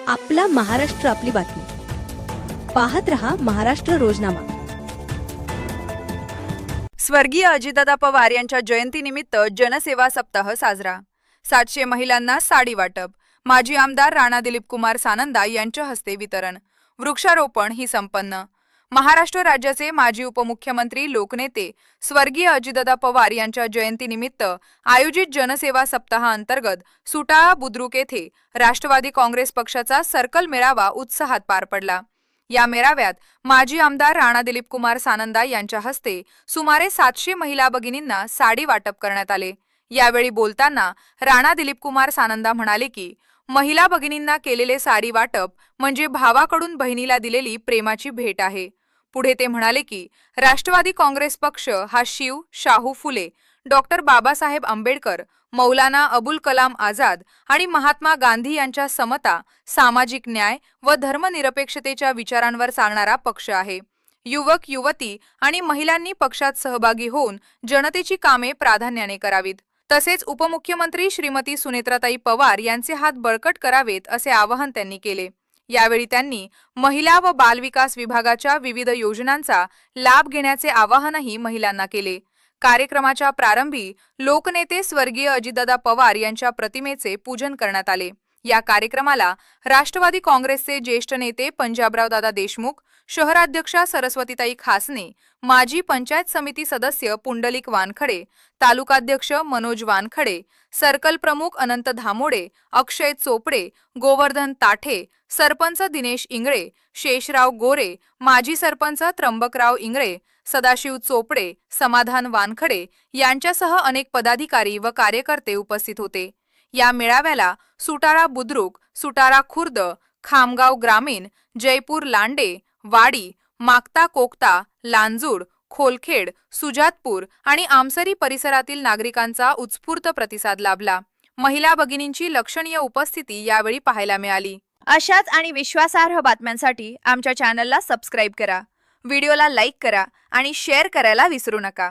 आपला महाराष्ट्र आपली बातमी पाहत रहा महाराष्ट्र रोजनामा। स्वर्गीय अजितदादा पवार यांच्या जयंतीनिमित्त जनसेवा सप्ताह साजरा। 700 महिलांना साडी वाटप। माजी आमदार राणा दिलीप कुमार सानंदा यांच्या हस्ते वितरण। वृक्षारोपण ही संपन्न। महाराष्ट्र राज्याचे माजी उपमुख्यमंत्री लोकनेते स्वर्गीय अजितदादा पवार यांच्या जयंतीनिमित्त आयोजित जनसेवा सप्ताहाअंतर्गत सुटाळा बुद्रुक येथे राष्ट्रवादी काँग्रेस पक्षाचा सर्कल मेळावा उत्साहात पार पडला। या मेळाव्यात माजी आमदार राणा दिलीप कुमार सानंदा यांच्या हस्ते सुमारे 700 महिला भगिनींना साडी वाटप करण्यात आले। यावेळी बोलताना राणा दिलीप कुमार सानंदा म्हणाले की महिला भगिनींना केलेले साडी वाटप म्हणजे भावाकडून बहिणीला दिलेली प्रेमाची भेट आहे। पुढे ते म्हणाले की राष्ट्रवादी काँग्रेस पक्ष हा शिव, शाहू फुले, डॉक्टर बाबासाहेब आंबेडकर, मौलाना अबुल कलाम आझाद आणि महात्मा गांधी यांच्या समता, सामाजिक न्याय व धर्मनिरपेक्षतेच्या विचारांवर चालणारा पक्ष आहे। युवक, युवती आणि महिलांनी पक्षात सहभागी होऊन जनतेची कामे प्राधान्याने करावीत। तसेच उपमुख्यमंत्री श्रीमती सुनेत्राताई पवार यांचे हात बळकट करावेत असे आवाहन त्यांनी केले। यावेळी त्यांनी महिला व बालविकास विभागाच्या विविध योजनांचा लाभ घेण्याचे आवाहनही महिलांना केले। कार्यक्रमाच्या प्रारंभी लोकनेते स्वर्गीय अजितदादा पवार यांच्या प्रतिमेचे पूजन करण्यात आले। या कार्यक्रमाला राष्ट्रवादी काँग्रेसचे ज्येष्ठ नेते पंजाबराव दादा देशमुख, शहराध्यक्षा सरस्वतीताई खासने, माजी पंचायत समिती सदस्य पुंडलिक वानखडे, तालुकाध्यक्ष मनोज वानखडे, सर्कल प्रमुख अनंत धामोडे, अक्षय चोपडे, गोवर्धन ताठे, सरपंच दिनेश इंगळे, शेषराव गोरे, माजी सरपंच त्र्यंबकराव इंगळे, सदाशिव चोपडे, समाधान वानखडे यांच्यासह अनेक पदाधिकारी व कार्यकर्ते उपस्थित होते। या मेळाव्याला सुटाळा बुद्रुक, सुटाळा खुर्द, खामगाव ग्रामीण, जयपूर लांडे, वाडी, माकता कोकता, लांजूड, खोलखेड, सुजातपूर आणि आमसरी परिसरातील नागरिकांचा उत्स्फूर्त प्रतिसाद लाभला। महिला भगिनींची लक्षणीय उपस्थिती यावेळी पाहायला मिळाली। अशाच आणि विश्वासार्ह बातम्यांसाठी आमच्या चॅनलला सबस्क्राइब करा, व्हिडिओला लाईक करा आणि शेअर करायला विसरू नका।